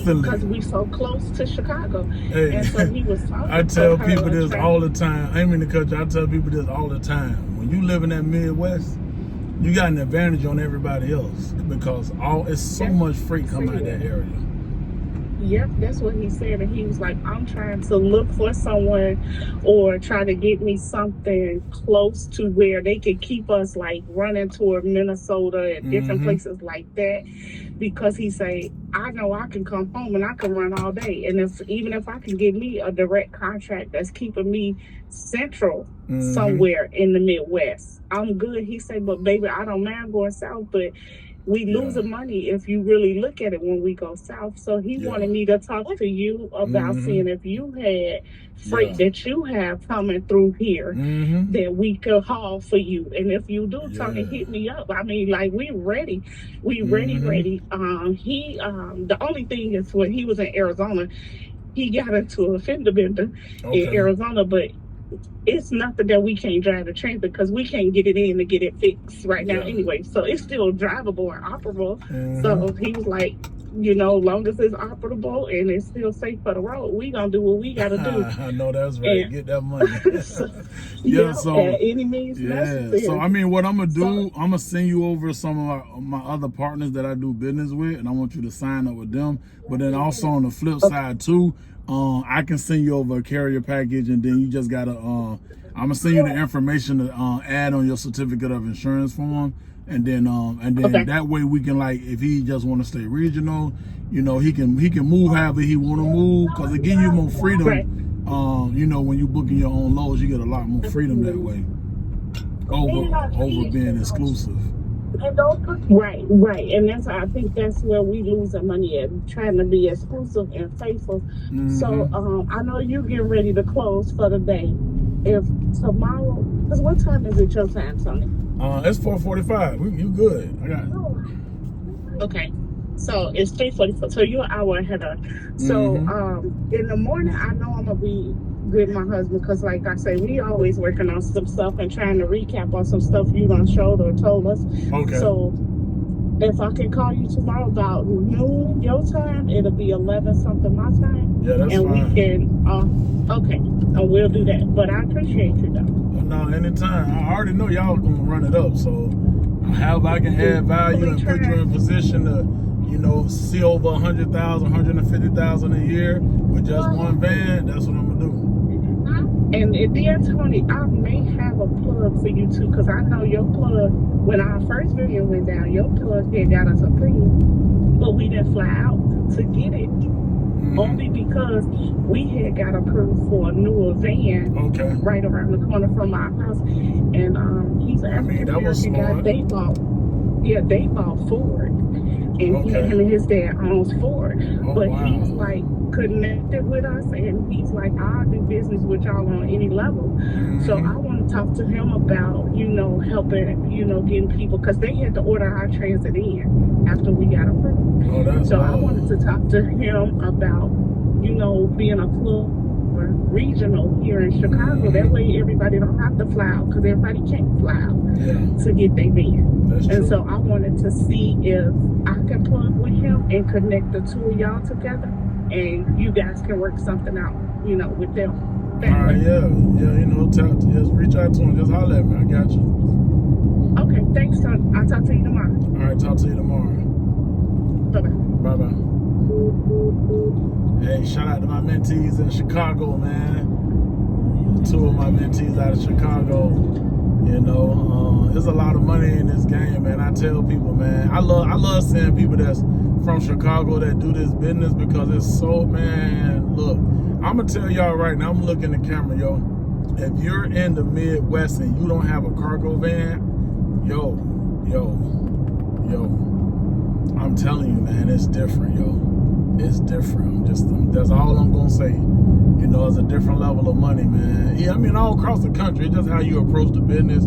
Definitely. Because we so close to Chicago. Hey, and so he was talking I tell to people her, this all the time. I ain't mean to cut you. I tell people this all the time. When you live in that Midwest, you got an advantage on everybody else because it's so much freight coming out that area. Yep, that's what he said. And he was like, I'm trying to look for someone or try to get me something close to where they could keep us like running toward Minnesota and different places like that. Because he say, I know I can come home and I can run all day. And even if I can get me a direct contract that's keeping me central somewhere in the Midwest, I'm good. He said, but baby, I don't mind going south, but we losing money if you really look at it when we go south. So he wanted me to talk to you about seeing if you had freight that you have coming through here that we could haul for you. And if you do, Tony, hit me up. I mean, like, we ready. We ready. The only thing is when he was in Arizona, he got into a fender bender in Arizona, but it's nothing that we can't drive the transit because we can't get it in to get it fixed right now anyway. So it's still drivable and operable. So he was like, long as it's operable and it's still safe for the road, we gonna do what we gotta do. I know that's right. Get that money. So at any means necessary. So I mean, what I'm gonna do, I'm gonna send you over some of my other partners that I do business with, and I want you to sign up with them. But then also on the flip side too, I can send you over a carrier package, and then you just gotta I'm gonna send you the information to add on your certificate of insurance form, and then that way we can, like, if he just want to stay regional, he can move however he want to move, because it give you more freedom. When you booking your own loads, you get a lot more freedom that way over being exclusive. Right. And I think that's where we lose our money at, trying to be exclusive and faithful. So I know you're getting ready to close for the day. If tomorrow, because what time is it your time, Tony? It's 4:45. You good? I got it. Okay. So it's 3:44. So you're an hour ahead of. So in the morning, I know I'm gonna be with my husband because, like I say, we always working on some stuff and trying to recap on some stuff you done showed or told us. Okay. So if I can call you tomorrow about noon your time, it'll be 11 something my time. Yeah, that's and fine. We can. Okay, and we'll do that. But I appreciate you though. No, anytime. I already know y'all gonna run it up. So however I can add value and put you in position to, see over 100,000, 150,000 a year with just one van, that's what I'm gonna do. And dear Tony, I may have a plug for you too, because I know your plug, when our first video went down, your plug had got us approved, but we didn't fly out to get it. Only because we had got approved for a newer van right around the corner from our house. And he's an African American guy. They bought Ford. And him and his dad owns Ford. But he's like connected with us, and he's like, I'll do business with y'all on any level. So I want to talk to him about, helping, getting people, because they had to order our transit in after we got approved. So I wanted to talk to him about, being a plug or regional here in Chicago. That way everybody don't have to fly out, because everybody can't fly out to get their van. And so I wanted to see if I can plug with him and connect the two of y'all together, and you guys can work something out, with them. All right, just reach out to him, just holler at me. I got you. Okay, thanks, son. I'll talk to you tomorrow. All right, talk to you tomorrow. Bye-bye. Bye-bye. Hey, shout out to my mentees in Chicago, man. Two of my mentees out of Chicago. There's a lot of money in this game, man. I tell people, man, I love seeing people that's from Chicago that do this business, because it's so, man, look, I'm gonna tell y'all right now, I'm looking at the camera, yo. If you're in the Midwest and you don't have a cargo van, yo, I'm telling you, man, it's different, yo. It's different. That's all I'm gonna say. It's a different level of money, man. Yeah, I mean, all across the country, it's just how you approach the business.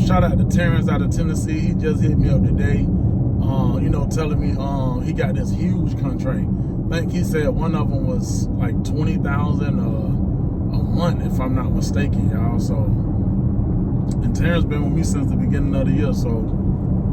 Shout out to Terrence out of Tennessee. He just hit me up today, telling me he got this huge contract. I think he said one of them was like $20,000 a month, if I'm not mistaken, y'all. So, and Terrence been with me since the beginning of the year, so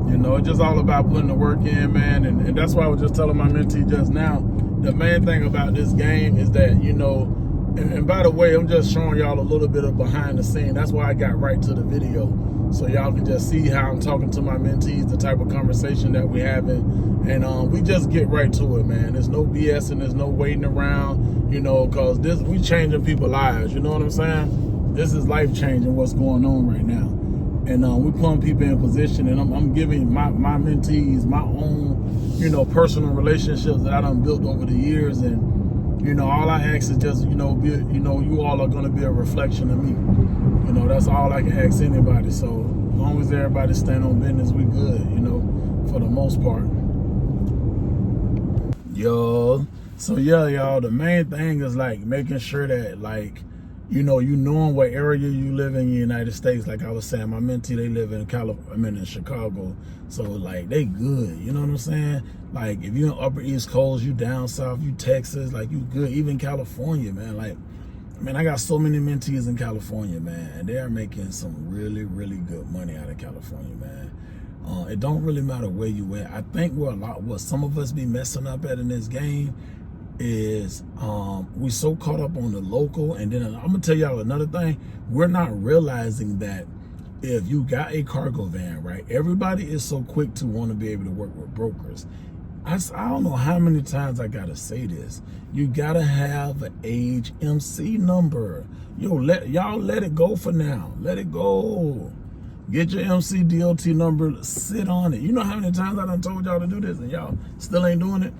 it's just all about putting the work in, man. And that's why I was just telling my mentee just now, the main thing about this game is that, you know, and by the way, I'm just showing y'all a little bit of behind the scene. That's why I got right to the video, so y'all can just see how I'm talking to my mentees, the type of conversation that we having, and we just get right to it, man. There's no BS and there's no waiting around, you know, because we changing people's lives. You know what I'm saying? This is life changing what's going on right now, and we putting people in position, and I'm giving my mentees my own, you know, personal relationships that I done built over the years. And you know, all I ask is just, you know, you all are going to be a reflection of me. You know, that's all I can ask anybody. So as long as everybody stand on business, we good, you know, for the most part. Yo, so yeah, y'all, the main thing is like making sure that, like, you know, you knowing what area you live in the United States. Like I was saying, my mentee, they live in in Chicago. So like they good, you know what I'm saying? Like if you in upper East Coast, you down south, you Texas, like you good. Even California, man. Like, man, I got so many mentees in California, man, and they're making some really, really good money out of California, man. It don't really matter where you at. I think what some of us be messing up at in this game is we so caught up on the local. And then I'm gonna tell y'all another thing. We're not realizing that if you got a cargo van, right, everybody is so quick to want to be able to work with brokers. I don't know how many times I gotta say this. You gotta have an age MC number. Yo, y'all let it go for now. Let it go. Get your MC DOT number, sit on it. You know how many times I done told y'all to do this and y'all still ain't doing it?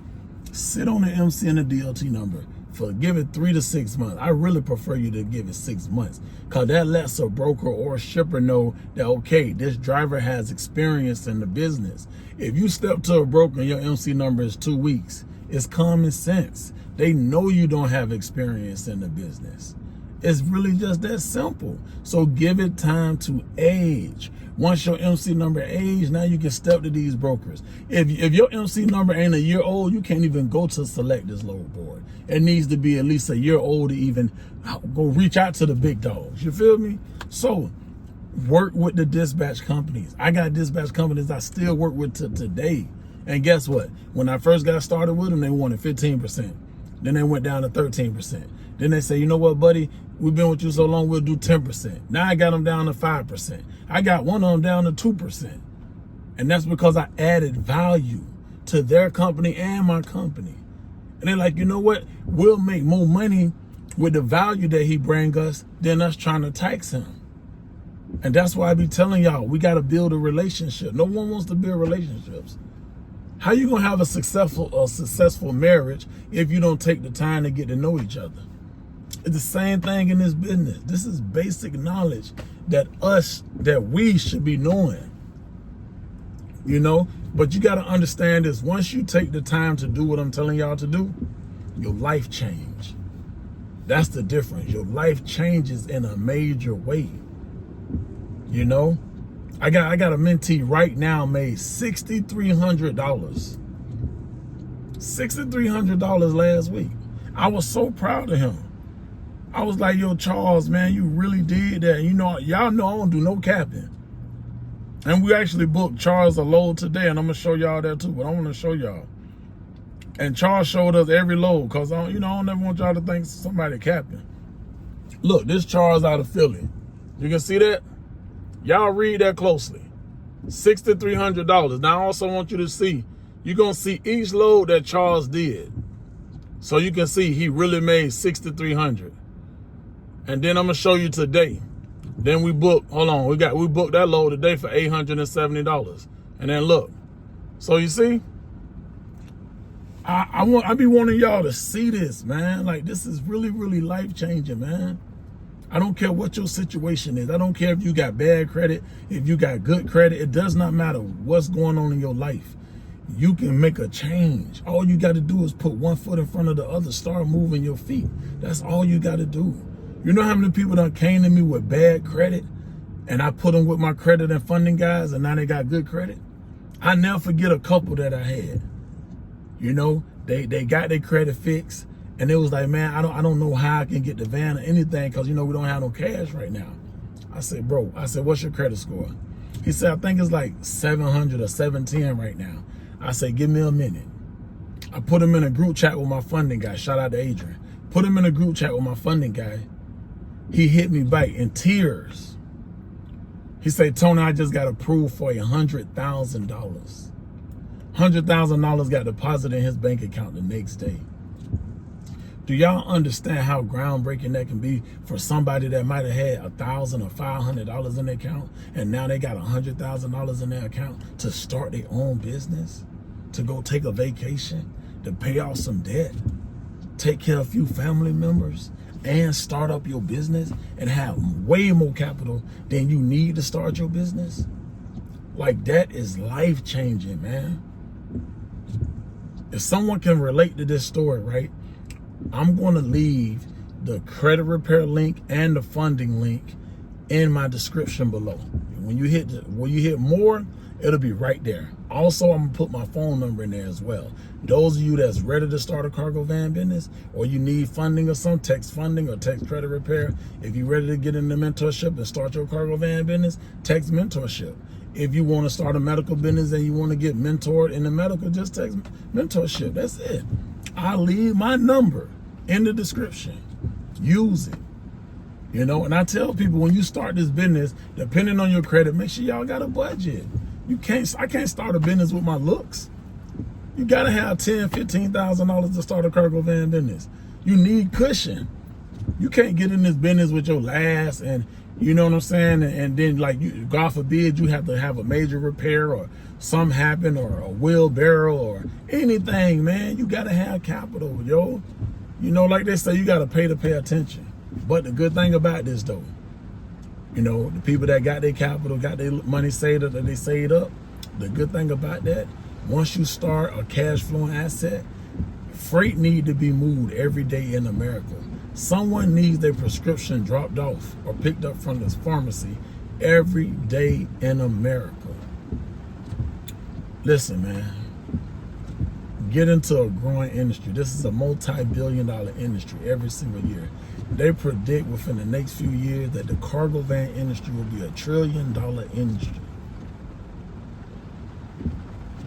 Sit on the MC and the DOT number for give it 3 to 6 months. I really prefer you to give it 6 months, because that lets a broker or a shipper know that, okay, this driver has experience in the business. If you step to a broker and your MC number is 2 weeks, it's common sense. They know you don't have experience in the business. It's really just that simple. So give it time to age. Once your MC number age, now you can step to these brokers. If your MC number ain't a year old, you can't even go to select this load board. It needs to be at least a year old to even go reach out to the big dogs. You feel me? So work with the dispatch companies. I got dispatch companies I still work with to today. And guess what? When I first got started with them, they wanted 15%. Then they went down to 13%. Then they say, you know what, buddy? We've been with you so long, we'll do 10%. Now I got them down to 5%. I got one of them down to 2%. And that's because I added value to their company and my company. And they're like, you know what? We'll make more money with the value that he bring us than us trying to tax him. And that's why I be telling y'all, we got to build a relationship. No one wants to build relationships. How you gonna have a successful marriage if you don't take the time to get to know each other? It's the same thing in this business. This is basic knowledge that we should be knowing, you know? But you got to understand this. Once you take the time to do what I'm telling y'all to do, your life change. That's the difference. Your life changes in a major way, you know? I got a mentee right now made $6,300. $6,300 last week. I was so proud of him. I was like, yo, Charles, man, you really did that. You know, y'all know I don't do no capping. And we actually booked Charles a load today, and I'm going to show y'all that too, but I want to show y'all. And Charles showed us every load, because, I don't never want y'all to think somebody capping. Look, this Charles out of Philly. You can see that? Y'all read that closely. $6,300. Now, I also want you to see, you're going to see each load that Charles did. So you can see he really made $6,300. And then I'm going to show you today. Then we booked, hold on, we booked that load today for $870. And then look. So you see, I be wanting y'all to see this, man. Like, this is really, really life-changing, man. I don't care what your situation is. I don't care if you got bad credit, if you got good credit. It does not matter what's going on in your life. You can make a change. All you got to do is put one foot in front of the other, start moving your feet. That's all you got to do. You know how many people done came to me with bad credit, and I put them with my credit and funding guys, and now they got good credit? I never forget a couple that I had. You know, they got their credit fixed, and it was like, man, I don't know how I can get the van or anything, because, you know, we don't have no cash right now. I said, bro, what's your credit score? He said, I think it's like 700 or 710 right now. I said, give me a minute. I put him in a group chat with my funding guy. Shout out to Adrian. Put him in a group chat with my funding guy. He hit me back in tears. He said, Tony, I just got approved for $100,000. $100,000 got deposited in his bank account the next day. Do y'all understand how groundbreaking that can be for somebody that might have had $1,000 or $500 in their account, and now they got $100,000 in their account to start their own business, to go take a vacation, to pay off some debt, take care of a few family members, and start up your business and have way more capital than you need to start your business? Like, that is life-changing, man. If someone can relate to this story, right, I'm going to leave the credit repair link and the funding link in my description below. When you hit more, it'll be right there. Also, I'm gonna put my phone number in there as well. Those of you that's ready to start a cargo van business, or you need funding or some text funding or text credit repair. If you're ready to get into mentorship and start your cargo van business, text mentorship. If you want to start a medical business and you want to get mentored in the medical, just text mentorship. That's it. I'll leave my number in the description. Use it. You know, and I tell people, when you start this business, depending on your credit, make sure y'all got a budget. I can't start a business with my looks. You gotta have $10,000, $15,000 to start a cargo van business. You need cushion. You can't get in this business with your last, and you know what I'm saying, and then, like, you, God forbid, you have to have a major repair or something happen, or a wheelbarrow or anything, man. You gotta have capital, yo. You know, like they say, you gotta pay to pay attention. But the good thing about this, though, you know, the people that got their capital, got their money saved up, that they saved up, the good thing about that, once you start a cash flowing asset, freight need to be moved every day in America. Someone needs their prescription dropped off or picked up from this pharmacy every day in America. Listen, man, get into a growing industry. This is a multi-billion-dollar industry every single year. They predict within the next few years that the cargo van industry will be $1 trillion industry.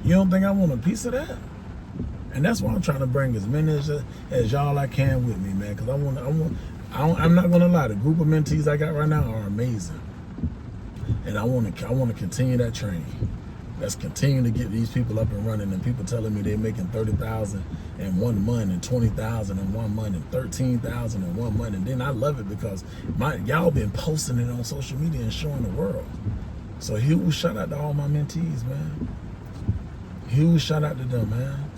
You don't think I want a piece of that? And that's why I'm trying to bring as many as y'all I can with me, man. Because I'm not gonna lie, the group of mentees I got right now are amazing, and I want to continue that train. Let's continue to get these people up and running, and people telling me they're making $30,000 in 1 month, and $20,000 in 1 month, and $13,000 in 1 month. And then I love it because y'all been posting it on social media and showing the world. So huge shout out to all my mentees, man. Huge shout out to them, man.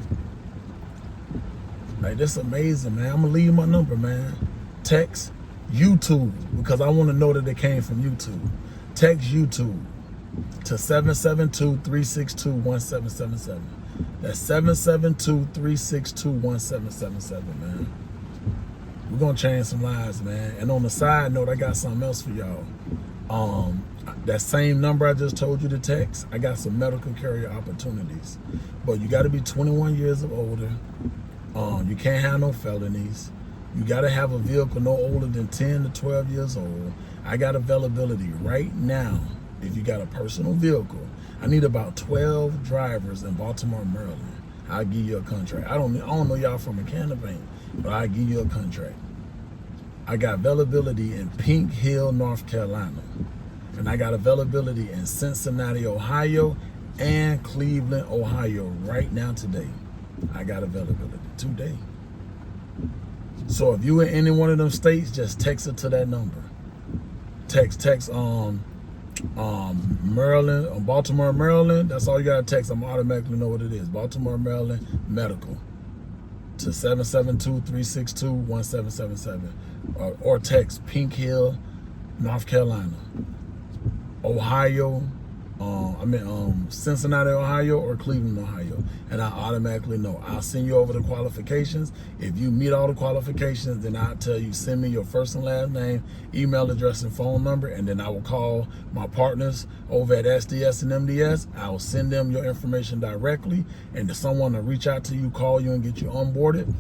Like, that's amazing, man. I'm gonna leave my number, man. Text YouTube, because I want to know that it came from YouTube. Text YouTube to 772-362-1777. That's 772-362-1777, man. We're gonna change some lives, man. And on the side note, I got something else for y'all. That same number I just told you to text, I got some medical carrier opportunities. But you gotta be 21 years or older. You can't have no felonies. You gotta have a vehicle no older than 10 to 12 years old. I got availability right now. If you got a personal vehicle, I need about 12 drivers in Baltimore, Maryland. I'll give you a contract. I don't know y'all from a can of paint, but I'll give you a contract. I got availability in Pink Hill, North Carolina. And I got availability in Cincinnati, Ohio, and Cleveland, Ohio right now today. I got availability today. So if you in any one of them states, just text it to that number. Text Maryland, Baltimore, Maryland. That's all you gotta text. I'm automatically know what it is. Baltimore, Maryland, medical to 772-362-1777, or text Pink Hill, North Carolina, Ohio. Cincinnati, Ohio, or Cleveland, Ohio, and I automatically know. I'll send you over the qualifications. If you meet all the qualifications, then I'll tell you, send me your first and last name, email address, and phone number, and then I will call my partners over at SDS and MDS. I will send them your information directly, and if someone will reach out to you, call you, and get you onboarded.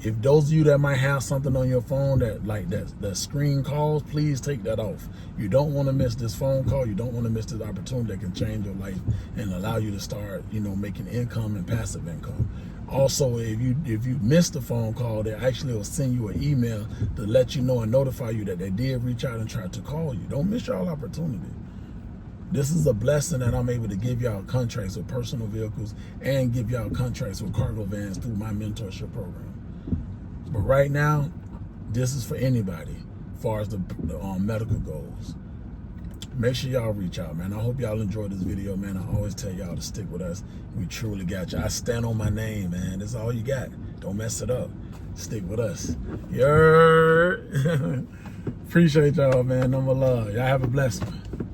If those of you that might have something on your phone that screen calls, please take that off. You don't want to miss this phone call. You don't want to miss this opportunity that can change your life and allow you to start, making income and passive income. Also, if you missed the phone call, they actually will send you an email to let you know and notify you that they did reach out and try to call you. Don't miss y'all opportunity. This is a blessing that I'm able to give y'all contracts with personal vehicles and give y'all contracts with cargo vans through my mentorship program. But right now, this is for anybody as far as the medical goes. Make sure y'all reach out, man. I hope y'all enjoyed this video, man. I always tell y'all to stick with us. We truly got you. I stand on my name, man. That's all you got. Don't mess it up. Stick with us. Appreciate y'all, man. Number love. Y'all have a blessed one.